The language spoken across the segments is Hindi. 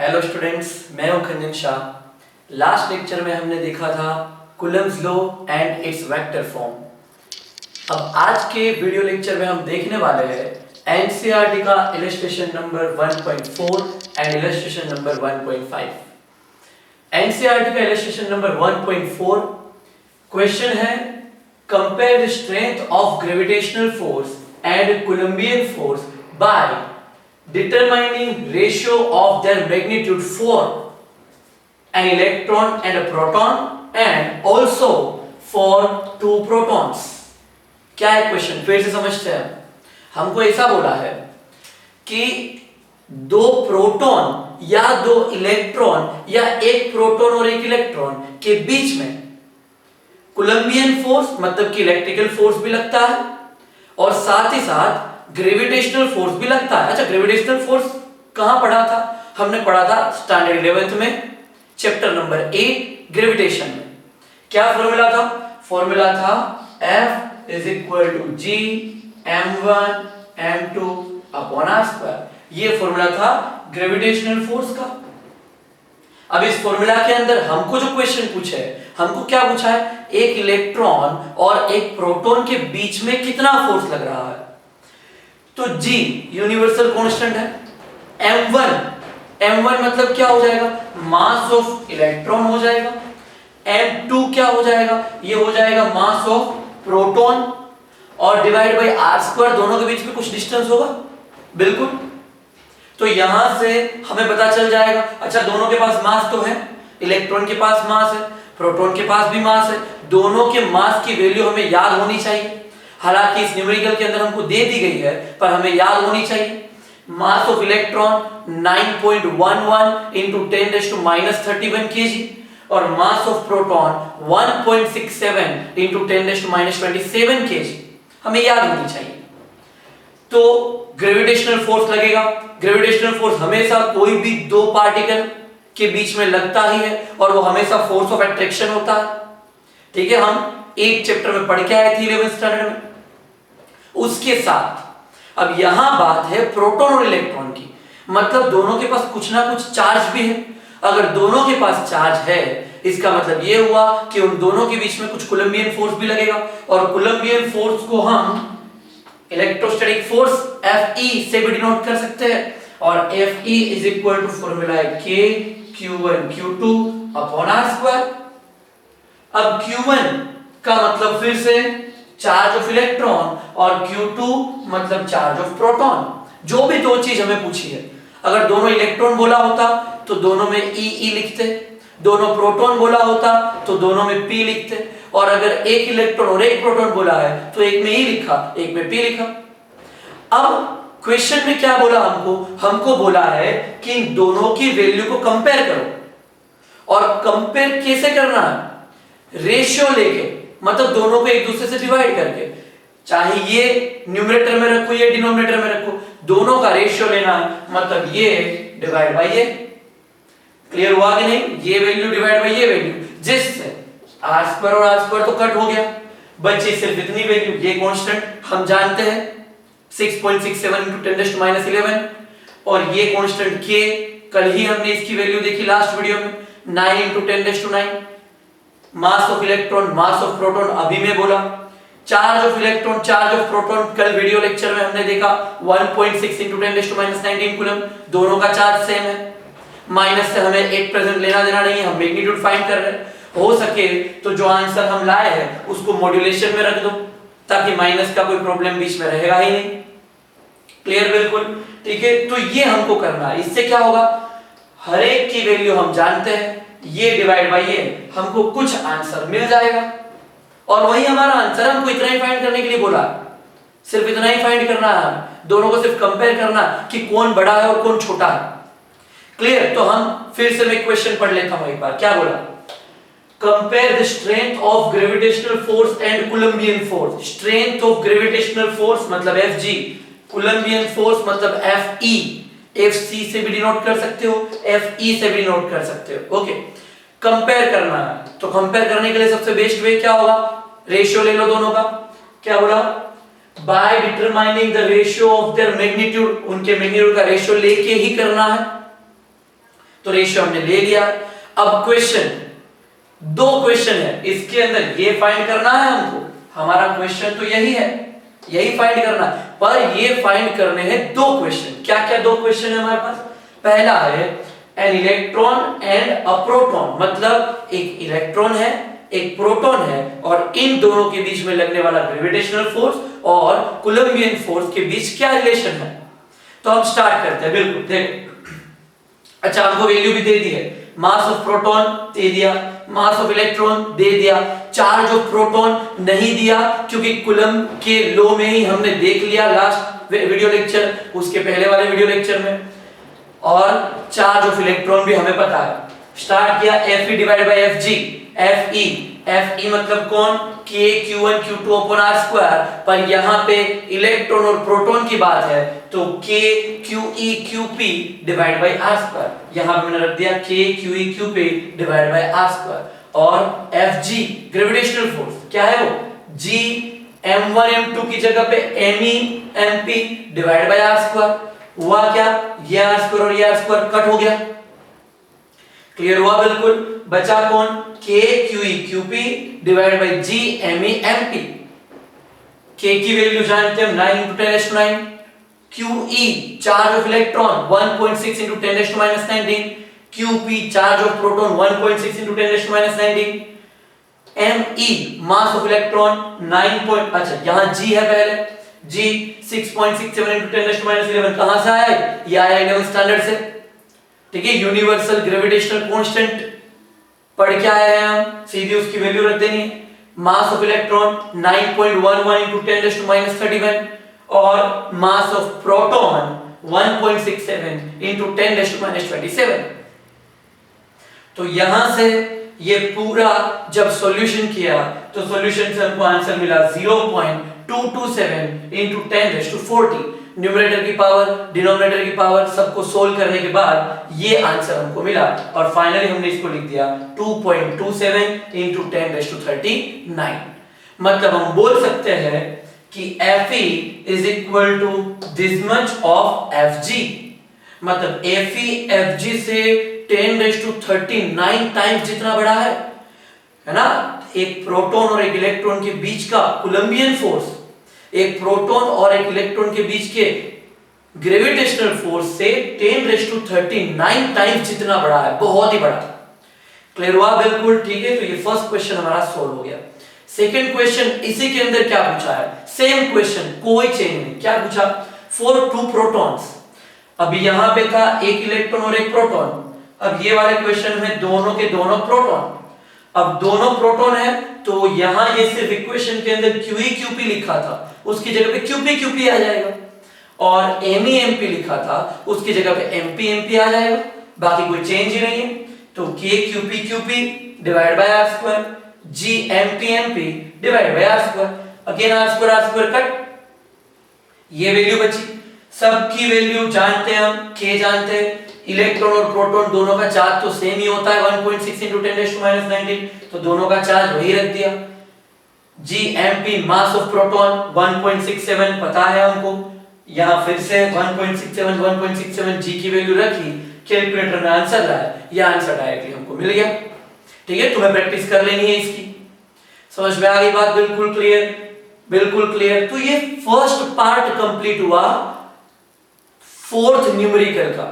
हेलो स्टूडेंट्स, मैं हूं खंजन शाह। लास्ट लेक्चर में हमने देखा था Coulomb's law and it's vector form. अब आज के वीडियो लेक्चर में हम देखने वाले हैं एनसीईआरटी का illustration number 1.4 and illustration number 1.5। NCERT का इलस्ट्रेशन नंबर 1.4 क्वेश्चन है, compare the strength of gravitational force and Coulombian force by determining ratio of their magnitude for an electron and a proton and also for two protons। क्या है क्वेश्चन, फिर से समझते हैं। हमको ऐसा बोला है कि दो प्रोटॉन या दो इलेक्ट्रॉन या एक प्रोटॉन और एक इलेक्ट्रॉन के बीच में कोलंबियन फोर्स मतलब कि इलेक्ट्रिकल फोर्स भी लगता है और साथ ही साथ ग्रेविटेशनल फोर्स भी लगता है। अच्छा, ग्रेविटेशनल फोर्स कहां पढ़ा था? हमने पढ़ा था स्टैंडर्ड 11th में चैप्टर नंबर 8 ग्रेविटेशन में। क्या फॉर्मूला था? फॉर्मूला था F is equal to G m1 m2 upon r square. ये फॉर्मूला था ग्रेविटेशनल फोर्स का। अब इस फॉर्मूला के अंदर हमको जो क्वेश्चन पूछा है, हमको क्या पूछा है? एक इलेक्ट्रॉन और एक प्रोटॉन के बीच में कितना फोर्स लग रहा है। तो G यूनिवर्सल कांस्टेंट है। m1 मतलब क्या हो जाएगा? मास ऑफ इलेक्ट्रॉन हो जाएगा। m2 क्या हो जाएगा? ये हो जाएगा मास ऑफ प्रोटॉन और डिवाइड बाय r स्क्वायर। दोनों के बीच में कुछ डिस्टेंस होगा, बिल्कुल। तो यहां से हमें पता चल जाएगा। अच्छा, दोनों के पास मास तो है, इलेक्ट्रॉन के पास मास है, प्रोटॉन के पास भी मास है। दोनों के मास की वैल्यू हमें याद होनी चाहिए। हालांकि इस न्यूमेरिकल के अंदर हमको दे दी गई है, पर हमें याद होनी चाहिए। Mass of electron 9.11 into 10⁻³ kg और मास ऑफ प्रोटॉन 1.67 into 10⁻27 kg हमें याद होनी चाहिए। तो ग्रेविटेशनल फोर्स लगेगा। ग्रेविटेशनल फोर्स हमेशा कोई भी दो पार्टिकल के बीच में लगता ही है और वो हमेशा फोर्स ऑफ अट्रैक्शन होता है। ठीक है, हम एक चैप्टर में पढ़ के आए थे 11th स्टैंडर्ड में। उसके साथ अब यहां बात है प्रोटॉन और इलेक्ट्रॉन की, मतलब दोनों के पास कुछ ना कुछ चार्ज भी है। अगर दोनों के पास चार्ज है, इसका मतलब यह हुआ कि उन दोनों के बीच में कुछ कोलंबियन फोर्स भी लगेगा और कोलंबियन फोर्स को हम इलेक्ट्रोस्टैटिक फोर्स Fe से भी डिनोट कर सकते हैं और Fe is equal to formula है K Q1 Q2 upon r square. अब Q1 का मतलब फिर से चार्ज ऑफ इलेक्ट्रॉन और Q2 मतलब चार्ज ऑफ प्रोटॉन। जो भी दो चीज हमें पूछी है, अगर दोनों इलेक्ट्रॉन बोला होता तो दोनों में E लिखते, दोनों प्रोटॉन बोला होता तो दोनों में P लिखते, और अगर एक इलेक्ट्रॉन और एक प्रोटॉन बोला है तो एक में E लिखा, एक में P लिखा। अब क्वेश्चन में क्या बोला हमको बोला है कि इन दोनों की वैल्यू को कंपेयर करो। और कंपेयर कैसे करना है? रेशियो लेके, मतलब दोनों को एक दूसरे से डिवाइड करके। चाहे ये न्यूमरेटर में रखो या डिनोमिनेटर में रखो, दोनों का रेशियो लेना है, मतलब ये डिवाइड बाय ये। क्लियर हुआ कि नहीं? ये वैल्यू डिवाइड बाय ये वैल्यू, जिससे r स्क्वायर और r स्क्वायर तो कट हो गया, बची सिर्फ इतनी वैल्यू। ये कांस्टेंट हम जानते हैं 6.67 into 10⁻11 और ये कांस्टेंट k, कल ही हमने इसकी वैल्यू देखी लास्ट वीडियो में 9 into 10⁻9। Mass of electron, mass of proton अभी मैं बोला। Charge of electron, charge of proton कल वीडियो लेक्चर में हमने देखा 1.6 into 10⁻19 कूलम। दोनों का चार्ज सेम है। माइनस से हमें एक प्रेजेंट लेना देना नहीं है, हम मैग्नीट्यूड फाइंड कर रहे हैं। हो सके तो जो आंसर हम लाए हैं उसको मॉड्यूलेशन में रख दो, ताकि माइनस का कोई प्रॉब्लम बीच में रहेगा ही नहीं। क्लियर? बिल्कुल ठीक है। तो ये हमको करना है। इससे क्या होगा? हर एक की वैल्यू हम जानते हैं, ये डिवाइड बाय ये, हमको कुछ आंसर मिल जाएगा। और वही हमारा आंसर है। हमको इतना ही फाइंड करने के लिए बोला, सिर्फ इतना ही फाइंड करना है। दोनों को सिर्फ कंपेयर करना कि कौन बड़ा है और कौन छोटा है। क्लियर? तो हम फिर से मैं क्वेश्चन पढ़ लेता हूं एक बार। क्या बोला? Compare the strength of gravitational force and Coulombian force. Strength of gravitational force मतलब Fg, कोलंबियन फोर्स मतलब Fe। Fc से भी डिनोट कर सकते हो, Fe से भी डिनोट कर सकते हो। ओके, कंपेयर करना है तो कंपेयर करने के लिए सबसे बेस्ट वे क्या होगा? रेशियो ले लो दोनों का। क्या बोला? By determining the ratio of their magnitude. उनके मैग्नीट्यूड का रेशियो लेके ही करना है। तो रेशियो हमने ले लिया। अब क्वेश्चन, दो क्वेश्चन है, इसके अंदर ये फाइंड करना है हमको, हमारा क्वेश्चन तो यही है, यही फाइंड करना है, पर ये फाइंड करने हैं दो क्वेश्चन। क्या क्या दो क्वेश्चन है हमारे पास? पहला है an electron and a proton, मतलब एक इलेक्ट्रॉन है एक प्रोटॉन है और इन दोनों के बीच में लगने वाला ग्रेविटेशनल फोर्स और कूलम्बियन फोर्स के बीच क्या रिलेशन है। तो हम स्टार्ट करते हैं। बिल्कुल देखो, अच्छा हमको वैल्यू भी दे दी है, मास ऑफ प्रोटॉन दे दिया, मास ऑफ इलेक्ट्रॉन दे दिया, चार्ज ऑफ प्रोटॉन नहीं दिया क्योंकि कूलम्ब के लॉ में ही हमने देख लिया लास्ट वीडियो लेक्चर, उसके पहले वाले वीडियो लेक्चर में। और चार्ज ऑफ इलेक्ट्रॉन भी हमें पता है। स्टार्ट किया Fe divide by Fg, Fe मतलब कौन? K Q1 Q2 upon R square, पर यहाँ पे इलेक्ट्रॉन और प्रोटॉन की बात है तो K QE divide by R square, यहाँ पे मैंने रख दिया K QE divide by R square. और Fg ग्रेविटेशनल फोर्स क्या है वो? G M1 M2 की जगह पे Me MP divide by R square. हुआ क्या? ये R स्क्वायर और ये R स्क्वायर कट हो गया, क्लियर हुआ? बिल्कुल। बचा कौन? K QE divide by G Me MP। K की वैल्यू जानते हैं 9 × 10⁻⁹, QE charge of electron 1.6 × 10⁻⁹, QP charge of proton 1.6 × 10⁻⁹, Me mass of electron 9 अच्छा यहां G है पहले, G 6.67 × 10⁻11 कहां से आया? ये आया 11 स्टैंडर्ड से, ठीक है। यूनिवर्सल ग्रेविटेशनल कांस्टेंट पढ़ के आए हैं हम, सीधी उसकी वैल्यू रख देनी है। मास ऑफ इलेक्ट्रॉन 9.11 × 10⁻31 और मास ऑफ प्रोटॉन 1.67 × 10⁻27। तो यहां से ये पूरा जब सॉल्यूशन किया तो सॉल्यूशन से हमको आंसर मिला 0.227 × 10⁻40। न्यूमरेटर की पावर डिनोमिनेटर की पावर सबको सोल्व करने के बाद ये आंसर हमको मिला और फाइनली हमने इसको लिख दिया 2.27 × 10⁻39। मतलब हम बोल सकते हैं कि Fe is equal to this much of Fg, मतलब Fe Fg से 10⁻39 टाइम्स जितना बड़ा है ना। एक प्रोटॉन और एक इलेक्ट्रॉन के बीच का कूलम्बियन फोर्स, एक प्रोटॉन और एक इलेक्ट्रॉन के बीच के ग्रेविटेशनल फोर्स से 10⁻39 टाइम्स जितना बड़ा है, बहुत ही बड़ा। क्लियर हुआ? बिल्कुल ठीक है। तो ये फर्स्ट क्वेश्चन हमारा सॉल्व हो गया। सेकंड क्वेश्चन इसी के अंदर क्या पूछा है? सेम क्वेश्चन, कोई चेंज नहीं। क्या पूछा? फॉर टू प्रोटॉन्स, अभी यहां पे था एक इलेक्ट्रॉन और एक प्रोटॉन, अब ये वाले क्वेश्चन में दोनों के दोनों प्रोटॉन। अब दोनों प्रोटॉन है तो यहां ये सिर्फ इक्वेशन के अंदर QE लिखा था, उसकी जगह पे QP आ जाएगा, और Me MP लिखा था उसकी जगह पे MP आ जाएगा, बाकी कोई चेंज ही नहीं है। तो K QP divide by R square, G MP divide by R square, again R square cut, ये वैल्यू बची। सबकी वैल्यू जानते हैं हम, K जानते हैं, इलेक्ट्रॉन और प्रोटॉन दोनों का चार्ज तो सेम ही होता है 1.6 × 10⁻19, तो दोनों का चार्ज वही रख दिया। G MP mass of proton 1.67 पता है हमको, यहां फिर से 1.67 G की वैल्यू रखी, कैलकुलेटर में आंसर लाया, ये आंसर डायरेक्टली हमको मिल गया। ठीक है, तुम्हें प्रैक्टिस कर लेनी है इसकी। समझ में आ गई बात? बिल्कुल क्लियर, बिल्कुल क्लियर। तो ये फर्स्ट पार्ट कंप्लीट हुआ फोर्थ न्यूमेरिकल का।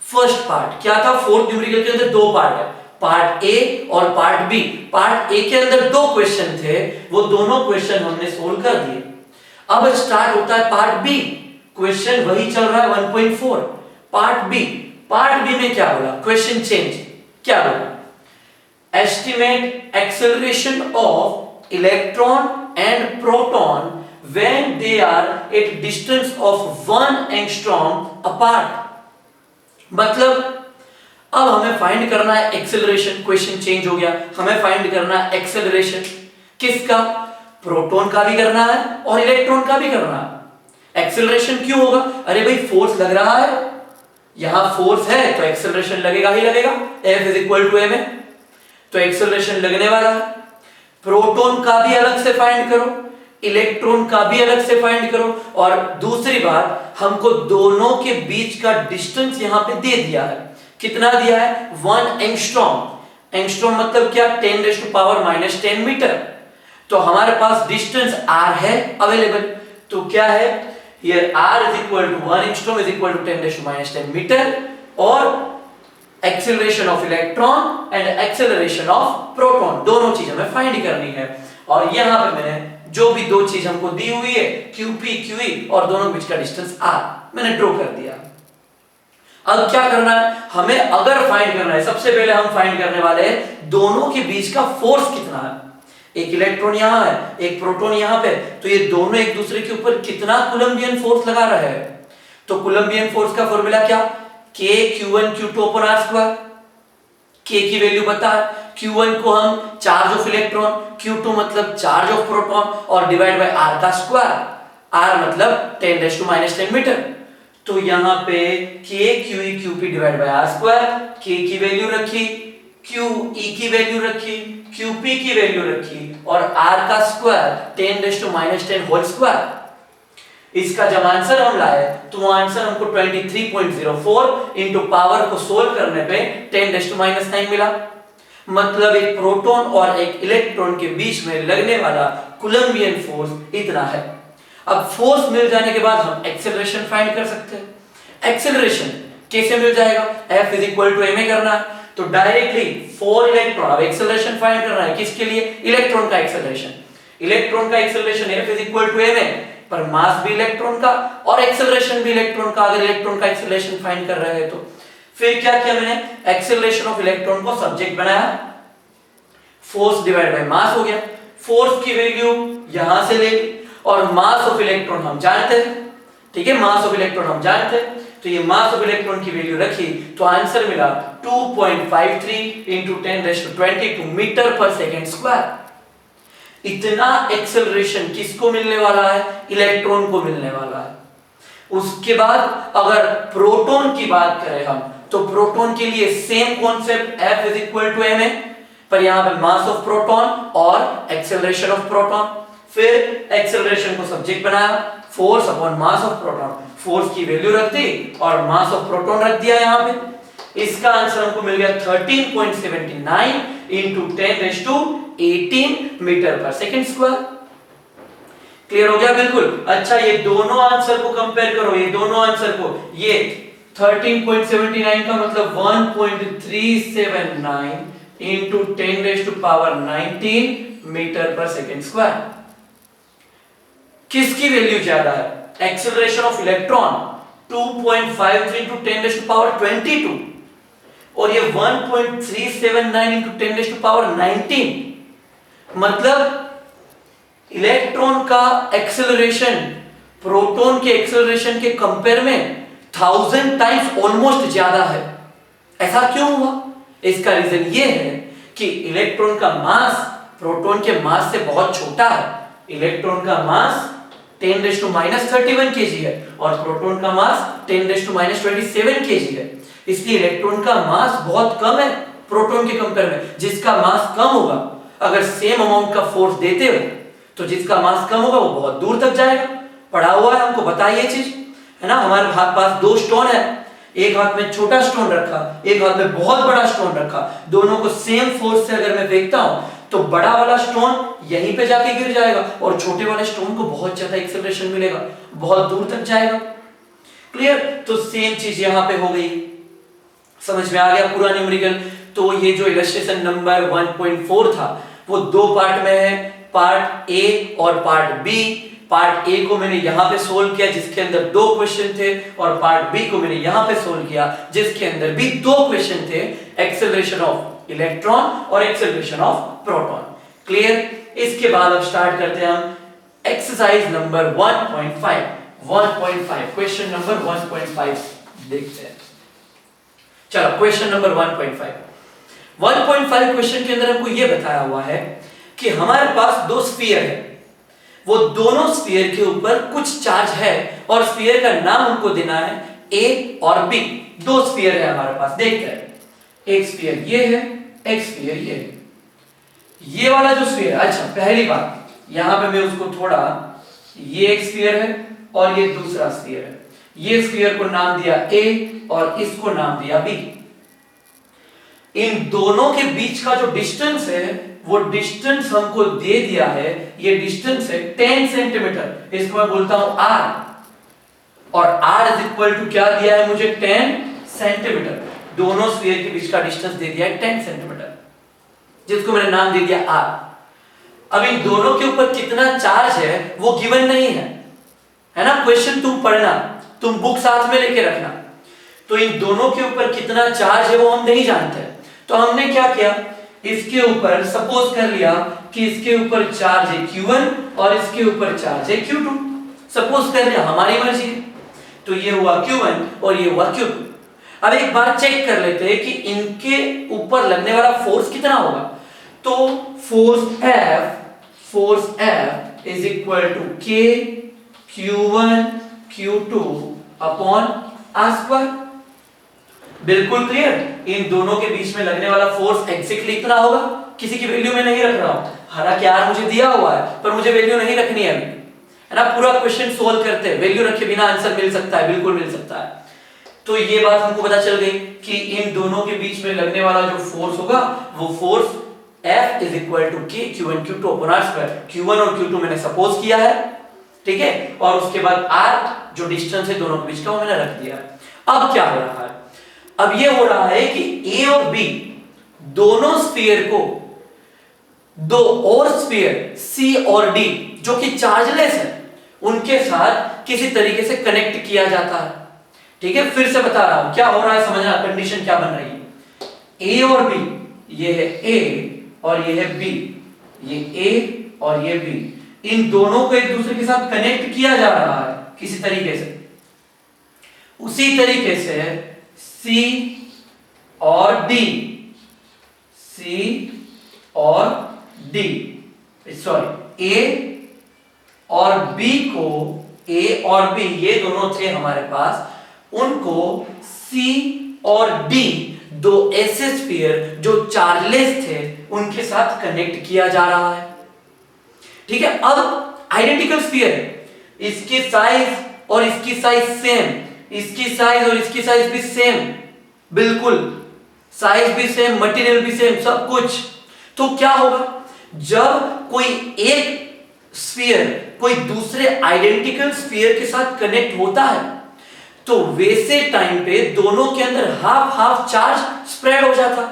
फर्स्ट पार्ट क्या था? फोर्थ न्यूमेरिकल के अंदर दो पार्ट है, पार्ट ए और पार्ट बी। पार्ट ए के अंदर दो क्वेश्चन थे, वो दोनों क्वेश्चन हमने सोल्व कर दिए। अब स्टार्ट होता है पार्ट बी, क्वेश्चन वही चल रहा है 1.4। पार्ट बी में क्या बोला? Question change. क्या बोला? Estimate acceleration of electron and proton when they are at distance of 1 angstrom apart। मतलब अब हमें फाइंड करना है एक्सेलरेशन, क्वेश्चन चेंज हो गया, हमें फाइंड करना है एक्सेलरेशन किसका? प्रोटॉन का भी करना है और इलेक्ट्रॉन का भी करना है। एक्सेलरेशन क्यों होगा? अरे भाई फोर्स लग रहा है, यहां फोर्स है तो एक्सेलरेशन लगेगा ही लगेगा, F is equal to ma, तो एक्सेलरेशन लगने वाला है। प्रोटॉन का भी अलग से फाइंड करो, इलेक्ट्रॉन का भी अलग से फाइंड करो, और दूसरी बात हमको दोनों के बीच का डिस्टेंस यहां पे दे दिया है, कितना दिया है 1 एंगस्ट्रॉम। एंगस्ट्रॉम मतलब क्या 10⁻⁻10 मीटर। तो हमारे पास डिस्टेंस r है अवेलेबल, तो क्या है here r is equal to 1 angstrom is equal to 10⁻10 metre और acceleration of electron and acceleration of proton दोनों चीज हमें फाइंड करनी है। और यहां पे मैंने जो भी दो चीज हमको दी हुई है QP QE और दोनों के बीच का डिस्टेंस r मैंने ड्रॉ कर दिया। अब क्या करना है हमें, अगर फाइंड करना है सबसे पहले हम फाइंड करने वाले हैं दोनों के बीच का फोर्स कितना है। एक इलेक्ट्रॉन यहां है, एक प्रोटॉन यहां पे, तो ये दोनों एक दूसरे के ऊपर कितना कूलम्बियन फोर्स लगा रहे हैं। तो कूलम्बियन फोर्स का फॉर्मूला क्या, K Q1 Q2 upon R square. K की वैल्यू बता, Q1 को हम चार्ज ऑफ इलेक्ट्रॉन, Q2 मतलब चार्ज ऑफ प्रोटॉन और डिवाइड बाय R का स्क्वायर, R मतलब 10⁻10 मीटर। तो यहां पे K QE QP divide by R square, K की वैल्यू रखी, QE की वैल्यू रखी, QP की वैल्यू रखी और R का स्क्वायर 10⁻10 होल स्क्वायर। इसका जब आंसर हम लाए तो आंसर हमको 23.04 इनटू पावर को सोल्व करने पे 10⁻9 मिला। मतलब एक प्रोटॉन और एक इलेक्ट्रॉन के बीच में लगने वाला कूलम्बियन फोर्स इतना है। अब फोर्स मिल जाने के बाद हम एक्सेलरेशन फाइंड कर सकते हैं। एक्सेलरेशन कैसे मिल जाएगा, F is equal to ma करना है तो डायरेक्टली फॉर इलेक्ट्रॉन, अब एक्सेलरेशन फाइंड करना है किसके लिए, इलेक्ट्रॉन का एक्सेलरेशन। इलेक्ट्रॉन का acceleration F is equal to ma, पर मास भी इलेक्ट्रॉन का और एक्सेलरेशन भी इलेक्ट्रॉन का, अगर इलेक्ट्रॉन का एक्सेलरेशन फाइंड कर रहे हैं तो। फिर क्या किया मैंने, एक्सेलरेशन ऑफ इलेक्ट्रॉन को सब्जेक्ट बनाया, फोर्स डिवाइड बाय मास हो गया। फोर्स की वैल्यू यहां से ले ली और मास ऑफ इलेक्ट्रॉन हम जानते हैं, ठीक है, मास ऑफ इलेक्ट्रॉन हम जानते हैं, तो ये मास ऑफ इलेक्ट्रॉन की वैल्यू रखी तो आंसर मिला 2.53 into 10⁻22 मीटर पर सेकंड स्क्वायर। इतना एक्सेलरेशन किसको मिलने वाला है, इलेक्ट्रॉन को मिलने वाला है। उसके बाद अगर प्रोटॉन की बात करें हम तो प्रोटॉन के लिए same concept F is equal to ma, पर यहां पे मास ऑफ प्रोटॉन और एक्सेलरेशन ऑफ प्रोटॉन। फिर एक्सेलरेशन को सब्जेक्ट बनाया, force upon mass of proton, force की वैल्यू रख दी और मास ऑफ प्रोटॉन रख दिया यहां पे। इसका आंसर हमको मिल गया 13.79 into 10⁻18 मीटर पर सेकंड स्क्वायर। क्लियर हो गया बिल्कुल। अच्छा ये दोनों आंसर को कंपेयर करो, ये दोनों आंसर को, ये 13.79 का मतलब 1.379 into 10⁻19 मीटर पर सेकंड स्क्वायर। किसकी वैल्यू ज्यादा है, एक्सेलरेशन ऑफ इलेक्ट्रॉन 2.53 into 10⁻22 और ये 1.379 into 10⁻19। मतलब इलेक्ट्रॉन का एक्सेलरेशन प्रोटॉन के एक्सेलरेशन के कंपेयर में 1000 टाइम्स ऑलमोस्ट ज्यादा है। ऐसा क्यों हुआ, इसका रीजन ये है कि इलेक्ट्रॉन का मास प्रोटॉन के मास से बहुत छोटा है। इलेक्ट्रॉन का मास 10⁻31 kg है और प्रोटॉन का मास 10⁻27 kg है। इसलिए इलेक्ट्रॉन का मास बहुत कम है प्रोटॉन के कंपेयर में। जिसका मास कम होगा, अगर सेम अमाउंट का फोर्स देते हुए, तो जिसका मास कम होगा वो बहुत दूर तक जाएगा। पढ़ा हुआ है हमको, बताइए चीज है ना। हमारे पास दो स्टोन है, एक हाथ में छोटा स्टोन रखा, एक हाथ में बहुत बड़ा स्टोन रखा, दोनों को सेम फोर्स से अगर मैं फेंकता हूं तो बड़ा वाला स्टोन यहीं पे जाके गिर जाएगा और छोटे वाले स्टोन को बहुत ज्यादा एक्सेलरेशन मिलेगा, बहुत दूर तक जाएगा। क्लियर, तो सेम चीज यहां पे हो गई। समझ में आ गया पूरा न्यूमेरिकल। तो ये जो इलस्ट्रेशन नंबर 1.4 था वो दो पार्ट में है, पार्ट ए और पार्ट बी। पार्ट ए को मैंने यहां पे सोल्व किया जिसके अंदर दो क्वेश्चन थे और पार्ट बी को मैंने यहां पे सोल्व किया जिसके अंदर भी दो क्वेश्चन थे, एक्सेलरेशन ऑफ इलेक्ट्रॉन और एक्सेलरेशन ऑफ प्रोटॉन। क्लियर, इसके बाद अब स्टार्ट करते हैं हम एक्सरसाइज नंबर 1.5 क्वेश्चन नंबर 1.5 देखते हैं। चलो क्वेश्चन नंबर 1.5 क्वेश्चन के अंदर हमको यह बताया हुआ है कि हमारे पास दो स्फीयर है, वो दोनों स्फीयर के ऊपर कुछ चार्ज है और स्फीयर का नाम हमको देना है ए और बी। दो स्फीयर है हमारे पास, देखते हैं। एक स्फीयर ये है, एक स्फीयर ये है। ये वाला जो स्फीयर, अच्छा पहली बात यहां पे मैं उसको थोड़ा, ये एक स्फीयर है और ये दूसरा स्फीयर है। ये स्फीयर को नाम दिया ए और इसको नाम दिया बी। इन दोनों के बीच का जो डिस्टेंस है वो डिस्टेंस हमको दे दिया है, ये डिस्टेंस है 10 सेंटीमीटर, इसको मैं बोलता हूं r, और r इज इक्वल टू क्या दिया है मुझे 10 सेंटीमीटर। दोनों स्फीयर के बीच का डिस्टेंस दे दिया है 10 सेंटीमीटर, जिसको मैंने नाम दे दिया r। अब इन दोनों के ऊपर कितना चार्ज है वो गिवन नहीं है ना। क्वेश्चन तुम पढ़ना, तुम बुक साथ में लेके रखना। तो इन दोनों के ऊपर कितना चार्ज है वो हम नहीं जानते, तो हमने क्या किया, इसके ऊपर सपोज कर लिया कि इसके ऊपर चार्ज है Q1 और इसके ऊपर चार्ज है Q2, सपोज कर लिया, हमारी मर्जी है। तो ये हुआ Q1 और ये हुआ Q2। अब एक बार चेक कर लेते हैं कि इनके ऊपर लगने वाला फोर्स कितना होगा। तो force F is equal to K Q1 Q2 upon R square. बिल्कुल क्लियर। इन दोनों के बीच में लगने वाला फोर्स एग्जैक्टली इतना होगा, किसी की वैल्यू में नहीं रख रहा हूं, हालांकि R मुझे दिया हुआ है पर मुझे वैल्यू नहीं रखनी है अभी, है ना। पूरा क्वेश्चन सोल्व करते हैं, वैल्यू रखे बिना आंसर मिल सकता है, बिल्कुल मिल सकता है। तो ये बात हमको पता चल गई कि इन दोनों के बीच में लगने वाला जो फोर्स होगा वो force F is equal to K Q1 Q2 upon R square. Q1 और Q2 मैंने सपोज किया है, ठीक है, और उसके बाद R जो डिस्टेंस है दोनों के बीच का वो मैंने रख दिया है। अब क्या हो रहा है, अब ये हो रहा है कि A और B दोनों स्फीयर को दो और स्फीयर C और D जो कि चार्जलेस है उनके साथ किसी तरीके से कनेक्ट किया जाता है, ठीक है। फिर से बता रहा हूं क्या हो रहा है, समझना कंडीशन क्या बन रही है। A और B, ये है A और ये है B, ये A और ये B, इन दोनों को एक दूसरे के साथ कनेक्ट किया जा रहा है किसी तरीके से। उसी तरीके से C और D, C और D, सॉरी A और B को, A और B ये दोनों थे हमारे पास, उनको C और D दो ऐसे स्फीयर जो चार्जलेस थे उनके साथ कनेक्ट किया जा रहा है, ठीक है। अब आइडेंटिकल स्फीयर है, इसकी साइज और इसकी साइज सेम, इसकी साइज और इसकी साइज भी सेम, बिल्कुल साइज भी सेम, मटेरियल भी सेम, सब कुछ। तो क्या होगा, जब कोई एक स्फीयर कोई दूसरे आइडेंटिकल स्फीयर के साथ कनेक्ट होता है तो वैसे टाइम पे दोनों के अंदर हाफ हाफ चार्ज स्प्रेड हो जाता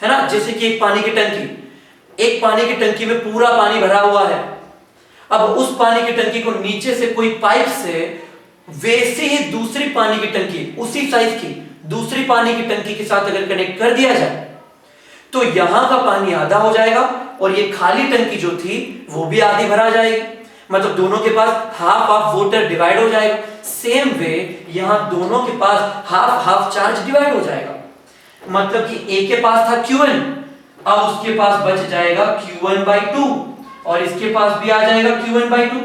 है ना। जैसे कि एक पानी की टंकी में पूरा पानी भरा हुआ है, अब उस पानी की टंकी को नीचे से कोई पाइप से वैसे ही दूसरी पानी की टंकी उसी साइज की दूसरी पानी की टंकी के साथ अगर कनेक्ट कर दिया जाए तो यहां का पानी आधा हो जाएगा और ये खाली टंकी जो थी वो भी आधी भरा जाएगी, मतलब दोनों के पास हाफ हाफ वाटर डिवाइड हो जाएगा। सेम वे यहां दोनों के पास हाफ हाफ चार्ज डिवाइड हो जाएगा, मतलब कि A के पास था Q1, अब उसके पास बच जाएगा Q1/2 और इसके पास भी आ जाएगा Q1/2।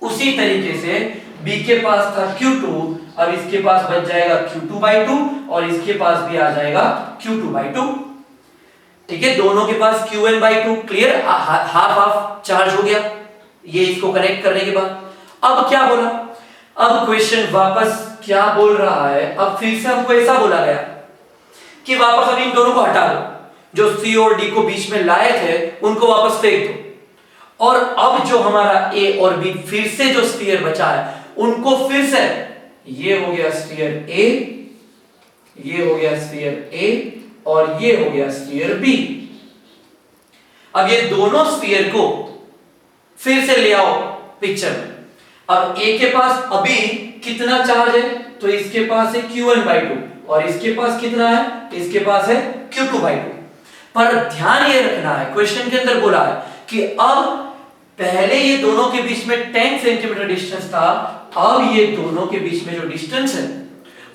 उसी तरीके से B के पास था Q2, अब इसके पास बच जाएगा Q2/2 और इसके पास भी आ जाएगा Q2/2, ठीक है। दोनों के पास Q1/2, clear, half half charge हो गया ये इसको कनेक्ट करने के बाद। अब क्या बोला, अब क्वेश्चन वापस क्या बोल रहा है, अब फिर से हमको ऐसा बोला गया कि वापस अब इन दोनों को हटा दो, जो C और D को बीच में लाए थे उनको वापस फेंक दो, और अब जो हमारा A और B फिर से जो स्फीयर बचा है उनको फिर से, ये हो गया स्फीयर A, ये हो गया स्फीयर A और ये हो गया स्फीयर B। अब ये दोनों स्फीयर को फिर से ले आओ पिक्चर में। अब A के पास अभी कितना चार्ज है, तो इसके पास है Q1/2 और इसके पास कितना है, इसके पास है Q2/2। पर ध्यान ये रखना है, क्वेश्चन के अंदर बोला है कि अब पहले ये दोनों के बीच में 10 सेंटीमीटर डिस्टेंस था, अब ये दोनों के बीच में जो डिस्टेंस है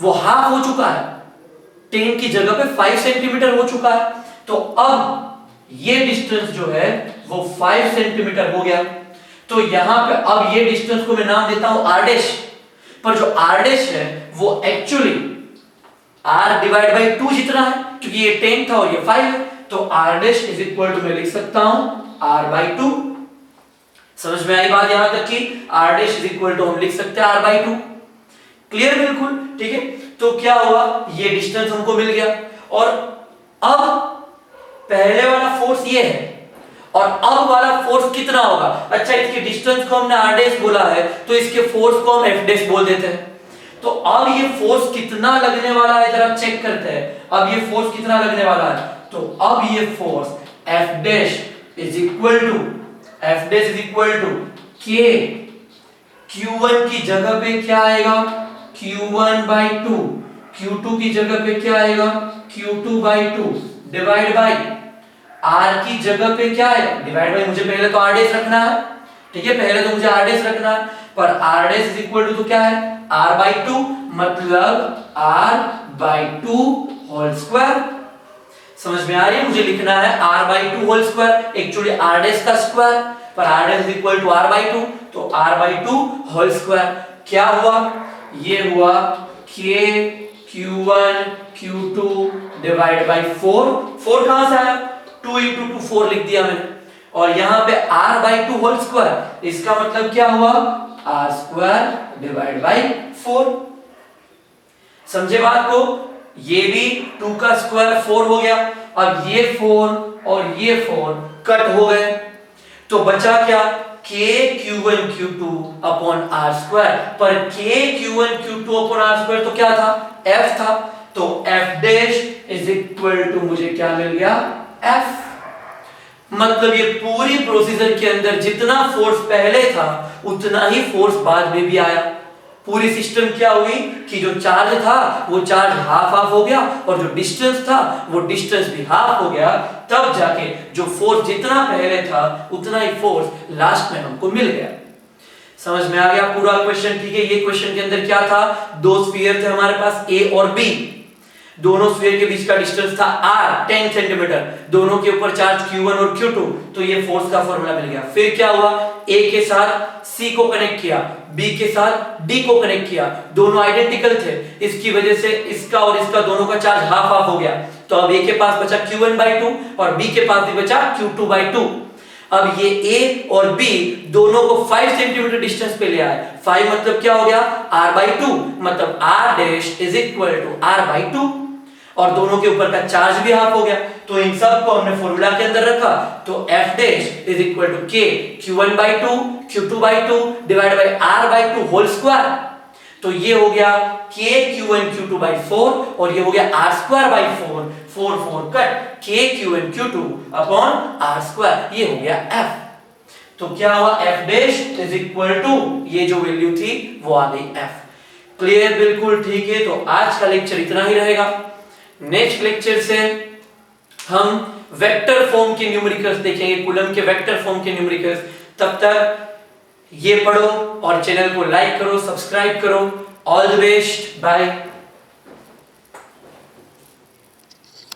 वो हाफ हो चुका है, 10 की जगह पे 5 सेंटीमीटर हो चुका है। तो अब ये डिस्टेंस जो है वो 5 सेंटीमीटर हो गया। तो यहां पे अब ये डिस्टेंस को मैं नाम देता हूं r', पर जो r' है वो एक्चुअली r/2 जितना है, क्योंकि ये 10 था और ये 5 है, तो r' इज इक्वल टू मैं लिख सकता हूं r/2। समझ में आई बात यहां तक कि r' इज इक्वल टू हम लिख सकते हैं r/2, क्लियर, बिल्कुल ठीक है। तो क्या हुआ, ये डिस्टेंस हमको मिल गया और अब पहले वाला फोर्स ये है और अब वाला फोर्स कितना होगा। अच्छा, इसके डिस्टेंस को हमने r डैश बोला है तो इसके फोर्स को हम f डैश बोल देते हैं। तो अब ये फोर्स कितना लगने वाला है जरा चेक करते हैं। अब ये फोर्स कितना लगने वाला है, तो अब ये force F dash is equal to K, Q1 की जगह पे क्या आएगा Q1/2, Q2 की जगह पे क्या आएगा Q2/2 डिवाइड बाई R की जगह पे क्या है डिवाइड बाई, मुझे पहले तो R डैश रखना है, ठीक है, पहले तो मुझे R डैश रखना है, पर R dash is equal to तो क्या है R/2, मतलब R/2 होल स्क्वायर। समझ में आ रही है, मुझे लिखना है R/2 whole square, actually R dash का स्क्वायर, पर R dash is equal to R/2, तो R/2 होल स्क्वायर। क्या हुआ, ये हुआ K Q1 Q2 divide by 4 कहां से आया 2 into 2 4 लिख दिया मैंने, और यहां पे R/2 होल स्क्वायर, इसका मतलब क्या हुआ R स्क्वायर डिवाइड बाई 4। समझे बात को, ये भी 2 का स्क्वायर 4 हो गया। अब ये 4 और ये 4 कट हो गए, तो बचा क्या K Q1 Q2 upon R square, पर K Q1 Q2 upon R square तो क्या था F था, तो F dash is equal to मुझे क्या मिल गया F। मतलब ये पूरी प्रोसीजर के अंदर जितना फोर्स पहले था उतना ही फोर्स बाद में भी आया। पूरी सिस्टम क्या हुई कि जो चार्ज था वो चार्ज हाफ हो गया और जो डिस्टेंस था वो डिस्टेंस भी हाफ हो गया, तब जाके जो फोर्स जितना पहले था उतना ही फोर्स लास्ट में हमको मिल गया। समझ में आ गया पूरा क्वेश्चन, ठीक है। ये क्वेश्चन के अंदर क्या था, दो स्फीयर थे हमारे पास A और B, दोनों स्फीयर के बीच का डिस्टेंस था r 10 सेंटीमीटर, दोनों के ऊपर चार्ज Q1 और Q2, तो ये फोर्स का फॉर्मूला मिल गया। फिर क्या हुआ, A के साथ C को कनेक्ट किया, B के साथ D को कनेक्ट किया, दोनों आइडेंटिकल थे, इसकी वजह से इसका और इसका दोनों का चार्ज हाफ हाफ हो गया, तो अब A के पास बचा Q1/2 और B के पास भी बचा Q2/2। अब ये A और B दोनों को 5 सेंटीमीटर डिस्टेंस पे ले आए, 5 मतलब क्या हो गया R/2, मतलब R dash is equal to R/2, और दोनों के ऊपर का चार्ज भी हाफ हो गया, तो इन सब को हमने फॉर्मूला के अंदर रखा, तो F dash is equal to K Q1/2 Q2/2 divide by R/2 whole square, तो ये हो गया K Q1 Q2/4 और ये हो गया R square by 4, 4 4 cut, K Q1 Q2 upon R square, ये हो गया F। तो क्या हुआ, F dash is equal to ये जो वैल्यू थी वो आ गई F। क्लियर, बिल्कुल ठीक है। तो आज का लेक्चर इतना ही रहेगा। नेक्स्ट लेक्चर से हम वेक्टर फॉर्म के न्यूमेरिकल्स देखेंगे, कूलम के वेक्टर फॉर्म के न्यूमेरिकल्स। तब तक ये पढ़ो और चैनल को लाइक करो, सब्सक्राइब करो। All the best, bye.